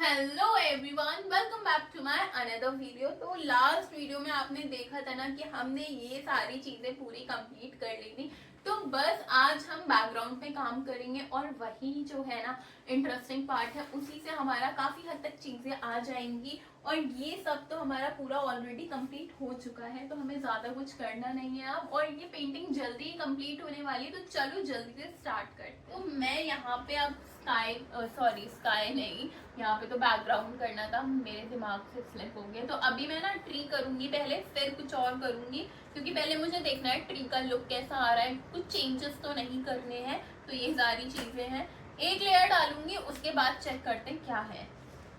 Hello everyone, welcome back to my another video. तो last video में आपने देखा था ना कि हमने ये सारी चीजें पूरी कंप्लीट कर ली थी। तो बस आज हम बैकग्राउंड पे काम करेंगे और वही जो है ना इंटरेस्टिंग पार्ट है, उसी से हमारा काफी हद तक चीजें आ जाएंगी। और ये सब तो हमारा पूरा ऑलरेडी कंप्लीट हो चुका है, तो हमें ज्यादा कुछ करना नहीं है अब। और ये पेंटिंग जल्दी ही कंप्लीट होने वाली है, तो चलो जल्दी से स्टार्ट करते। तो मैं यहाँ पे अब स्काई नहीं, यहाँ पे तो बैकग्राउंड करना था, मेरे दिमाग से स्लिप हो गया। तो अभी मैं ना ट्री करूंगी पहले, फिर कुछ और करूंगी, क्योंकि पहले मुझे देखना है ट्री का लुक कैसा आ रहा है। कुछ चेंजेस तो नहीं करने हैं, तो ये सारी चीजें हैं। एक लेयर डालूंगी, उसके बाद चेक करते हैं क्या है।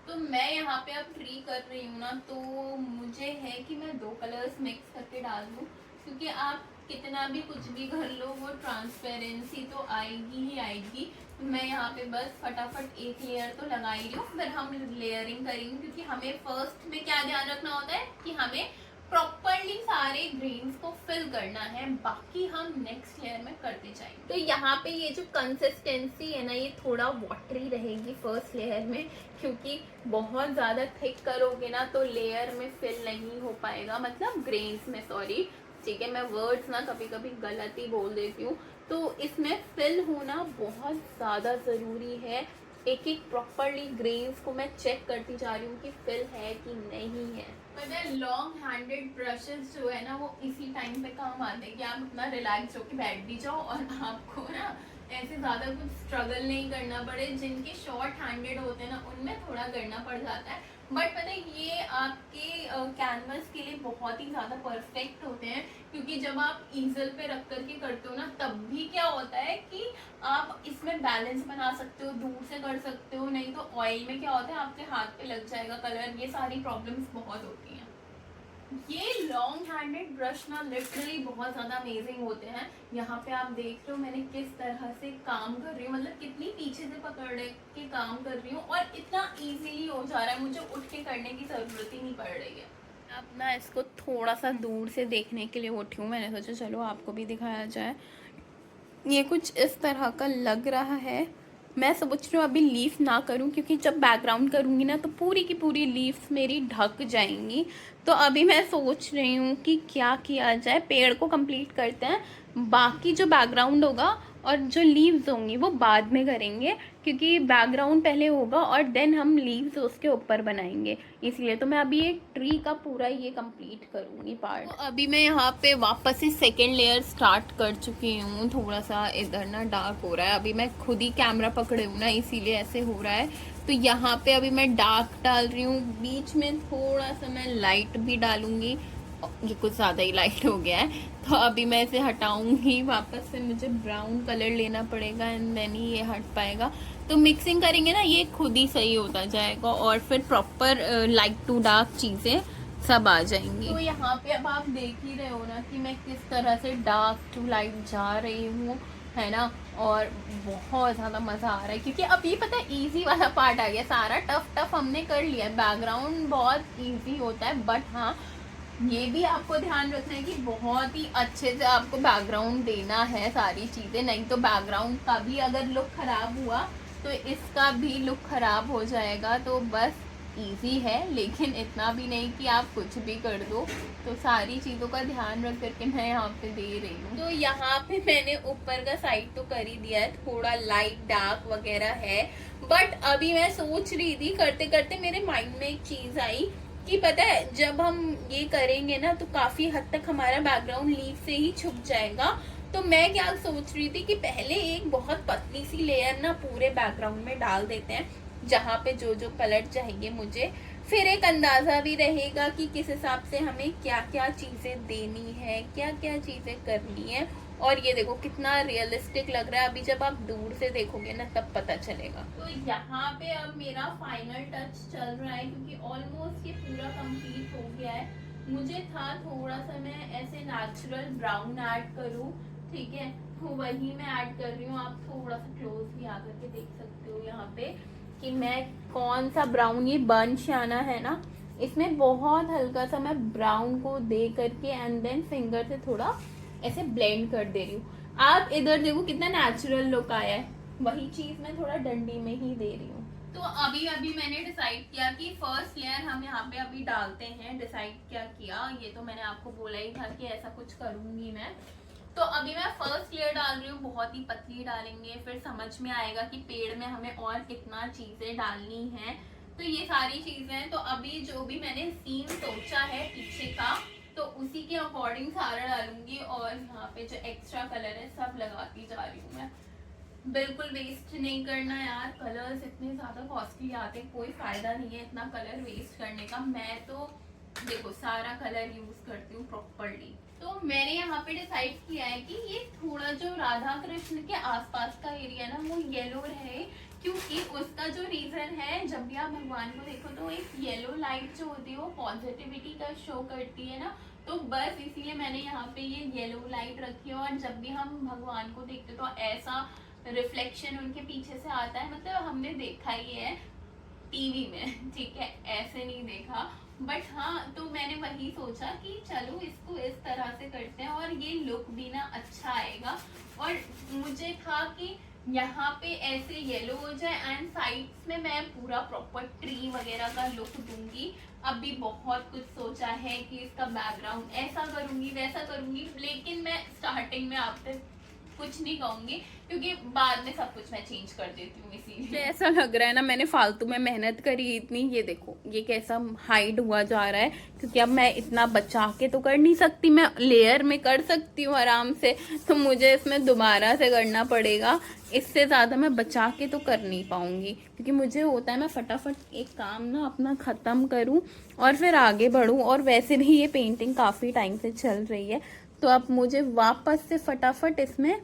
तो मैं यहाँ पे अब ट्री कर रही हूँ ना, तो मुझे है कि मैं दो कलर्स मिक्स करके डाल दूँ, क्योंकि आप कितना भी कुछ भी कर लो, वो ट्रांसपेरेंसी तो आएगी ही आएगी। तो मैं यहाँ पे बस फटाफट एक लेयर तो लगा ही लूँ, फिर हम लेयरिंग करेंगे, क्योंकि हमें फर्स्ट में क्या ध्यान रखना होता है कि हमें प्रॉपरली सारे ग्रेन्स को फिल करना है, बाकी हम नेक्स्ट लेयर में करते जाएंगे। तो यहाँ पे ये जो कंसिस्टेंसी है ना, ये थोड़ा वाटरी रहेगी फर्स्ट लेयर में, क्योंकि बहुत ज़्यादा थिक करोगे ना तो लेयर में फिल नहीं हो पाएगा, मतलब ग्रेन्स में, सॉरी, ठीक है, मैं वर्ड्स ना कभी कभी गलत ही बोल देती हूँ। तो इसमें फिल होना बहुत ज़्यादा ज़रूरी है। एक एक प्रॉपरली ग्रेन्स को मैं चेक करती जा रही हूँ कि फिल है कि नहीं है। मतलब लॉन्ग हैंडेड ब्रशेस जो है ना, वो इसी टाइम पे काम आते हैं कि आप अपना रिलैक्स होकर बैठ भी जाओ और आपको ना ऐसे ज़्यादा कुछ स्ट्रगल नहीं करना पड़े। जिनके शॉर्ट हैंडेड होते हैं ना, उनमें थोड़ा करना पड़ जाता है, बट पता है ये आपके कैनवस के लिए बहुत ही ज़्यादा परफेक्ट होते हैं, क्योंकि जब आप ईजल पे रख करके करते हो ना, तब भी क्या होता है कि आप इसमें बैलेंस बना सकते हो, दूर से कर सकते हो। नहीं तो ऑयल में क्या होता है, आपके हाथ पे लग जाएगा कलर, ये सारी प्रॉब्लम्स बहुत होती हैं। ये लॉन्ग हैंडेड ब्रश ना लिटरली बहुत ज़्यादा अमेजिंग होते हैं। यहाँ पे आप देख रहे हो मैंने किस तरह से काम कर रही हूँ, मतलब कितनी पीछे से पकड़ के काम कर रही हूँ, और इतना इजीली हो जा रहा है, मुझे उठ के करने की ज़रूरत ही नहीं पड़ रही है। अब ना इसको थोड़ा सा दूर से देखने के लिए उठी हूँ, मैंने सोचा चलो आपको भी दिखाया जाए। ये कुछ इस तरह का लग रहा है। मैं सोच रही हूँ अभी लीफ ना करूँ, क्योंकि जब बैकग्राउंड करूँगी ना तो पूरी की पूरी लीव्स मेरी ढक जाएंगी। तो अभी मैं सोच रही हूँ कि क्या किया जाए, पेड़ को कंप्लीट करते हैं, बाकी जो बैकग्राउंड होगा और जो लीव्स होंगी वो बाद में करेंगे, क्योंकि बैकग्राउंड पहले होगा और देन हम लीव्स उसके ऊपर बनाएंगे। इसलिए तो मैं अभी एक ट्री का पूरा ये कंप्लीट करूँगी पार्ट। तो अभी मैं यहाँ पे वापस से सेकेंड लेयर स्टार्ट कर चुकी हूँ। थोड़ा सा इधर ना डार्क हो रहा है, अभी मैं खुद ही कैमरा पकड़े हूँ ना, इसीलिए ऐसे हो रहा है। तो यहाँ पे अभी मैं डार्क डाल रही हूँ, बीच में थोड़ा सा मैं लाइट भी डालूंगी। ये कुछ ज़्यादा ही लाइट हो गया है, तो अभी मैं इसे हटाऊंगी, वापस से मुझे ब्राउन कलर लेना पड़ेगा एंड देन ही ये हट पाएगा। तो मिक्सिंग करेंगे ना, ये खुद ही सही होता जाएगा और फिर प्रॉपर लाइट टू डार्क चीज़ें सब आ जाएंगी। तो यहाँ पे अब आप देख ही रहे हो ना कि मैं किस तरह से डार्क टू लाइट जा रही हूँ, है ना। और बहुत ज़्यादा मज़ा आ रहा है, क्योंकि अब ये पता है इजी वाला पार्ट आ गया, सारा टफ हमने कर लिया है। बैकग्राउंड बहुत इजी होता है, बट हाँ ये भी आपको ध्यान रखना है कि बहुत ही अच्छे से आपको बैकग्राउंड देना है सारी चीज़ें, नहीं तो बैकग्राउंड का भी अगर लुक ख़राब हुआ तो इसका भी लुक ख़राब हो जाएगा। तो बस इजी है, लेकिन इतना भी नहीं कि आप कुछ भी कर दो। तो सारी चीज़ों का ध्यान रख करके मैं यहाँ पे दे रही हूँ। तो यहाँ पे मैंने ऊपर का साइड तो कर ही दिया है, थोड़ा लाइट डार्क वगैरह है, बट अभी मैं सोच रही थी करते करते मेरे माइंड में एक चीज़ आई कि पता है जब हम ये करेंगे ना तो काफी हद तक हमारा बैकग्राउंड लीफ से ही छुप जाएगा। तो मैं क्या सोच रही थी कि पहले एक बहुत पतली सी लेयर ना पूरे बैकग्राउंड में डाल देते हैं, जहाँ पे जो जो कलर चाहिए मुझे, फिर एक अंदाजा भी रहेगा कि किस हिसाब से हमें क्या क्या चीजें देनी है, क्या क्या चीजें करनी है। और ये देखो कितना रियलिस्टिक लग रहा है, अभी जब आप दूर से देखोगे ना तब पता चलेगा। तो यहाँ पे अब मेरा फाइनल टच चल रहा है, क्योंकि ऑलमोस्ट ये पूरा कंप्लीट हो गया है। मुझे था थोड़ा सा मैं ऐसे नेचुरल ब्राउन ऐड करूँ, ठीक है, तो वही मैं ऐड कर रही हूँ। आप थोड़ा सा क्लोज भी आकर के देख सकते हो यहाँ पे कि मैं कौन सा ब्राउन, ये बंच आना है ना, इसमें बहुत हल्का सा मैं ब्राउन को दे करके एंड देन फिंगर से थोड़ा ऐसे ब्लेंड कर दे रही हूँ। आप इधर देखो कितना नेचुरल लुक आया है, वही चीज मैं थोड़ा डंडी में ही दे रही हूँ। तो अभी अभी मैंने डिसाइड किया कि फर्स्ट लेयर हम यहाँ पे अभी डालते हैं। डिसाइड क्या किया, ये तो मैंने आपको बोला ही था कि ऐसा कुछ करूंगी मैं। तो अभी मैं फर्स्ट लेयर डाल रही हूँ, बहुत ही पतली डालेंगे, फिर समझ में आएगा कि पेड़ में हमें और कितना चीजें डालनी है। तो ये सारी चीजें हैं। तो अभी जो भी मैंने सीन सोचा है पीछे का, तो उसी के अकॉर्डिंग सारा डालूंगी। और यहाँ पे जो एक्स्ट्रा कलर है सब लगाती जा रही हूँ मैं। बिल्कुल वेस्ट नहीं करना यार, कलर्स इतने ज्यादा कॉस्टली आते हैं, कोई फायदा नहीं है इतना कलर वेस्ट करने का। मैं तो देखो सारा कलर यूज करती हूँ प्रॉपरली। तो मैंने यहाँ पे डिसाइड किया है कि ये थोड़ा जो राधा कृष्ण के आसपास का एरिया ना वो येलो रहे, क्योंकि उसका जो रीजन है, जब भी आप भगवान को देखो तो एक येलो लाइट जो होती है वो पॉजिटिविटी का शो करती है ना। तो बस इसीलिए मैंने यहाँ पे ये येलो लाइट रखी है। और जब भी हम भगवान को देखते तो ऐसा रिफ्लेक्शन उनके पीछे से आता है, मतलब हमने देखा ही है टीवी में, ठीक है, ऐसे नहीं देखा। बट हाँ, तो मैंने वही सोचा कि चलो इसको इस तरह से करते हैं और ये लुक भी ना अच्छा आएगा। और मुझे था कि यहाँ पे ऐसे येलो हो जाए एंड साइड्स में मैं पूरा प्रॉपर ट्री वगैरह का लुक दूंगी। अभी बहुत कुछ सोचा है कि इसका बैकग्राउंड ऐसा करूंगी वैसा करूंगी, लेकिन मैं स्टार्टिंग में आपसे कुछ नहीं कहूंगी क्योंकि बाद में सब कुछ मैं चेंज कर देती हूँ। इसीलिए ऐसा लग रहा है ना मैंने फालतू में मेहनत करी इतनी। ये देखो ये कैसा हाइड हुआ जा रहा है, क्योंकि अब मैं इतना बचा के तो कर नहीं सकती, मैं लेयर में कर सकती हूँ आराम से, तो मुझे इसमें दोबारा से करना पड़ेगा। इससे ज्यादा मैं बचा के तो कर नहीं पाऊंगी, क्योंकि मुझे होता है मैं फटाफट एक काम ना अपना खत्म करूं और फिर आगे बढ़ूं। और वैसे भी ये पेंटिंग काफी टाइम से चल रही है, तो अब मुझे वापस से फटाफट इसमें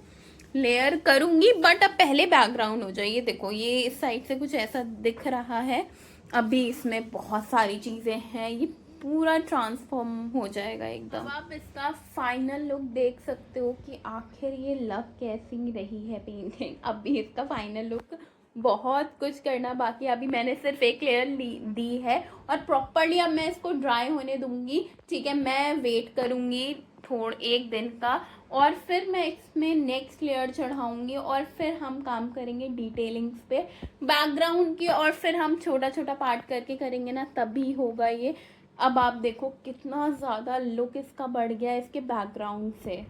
लेयर करूंगी। बट अब पहले बैकग्राउंड हो जाए। ये देखो ये इस साइड से कुछ ऐसा दिख रहा है, अभी इसमें बहुत सारी चीजें हैं, ये पूरा ट्रांसफॉर्म हो जाएगा एकदम। अब आप इसका फाइनल लुक देख सकते हो कि आखिर ये लग कैसी रही है पेंटिंग। अभी इसका फाइनल लुक बहुत कुछ करना बाकी। अभी मैंने सिर्फ एक लेयर दी है और प्रॉपरली अब मैं इसको ड्राई होने दूंगी, ठीक है। मैं वेट करूंगी थोड़ा एक दिन का, और फिर मैं इसमें नेक्स्ट लेयर चढ़ाऊंगी और फिर हम काम करेंगे डिटेलिंग्स पे बैकग्राउंड की, और फिर हम छोटा छोटा पार्ट करके करेंगे ना, तभी होगा ये। अब आप देखो कितना ज़्यादा लुक इसका बढ़ गया है इसके बैकग्राउंड से।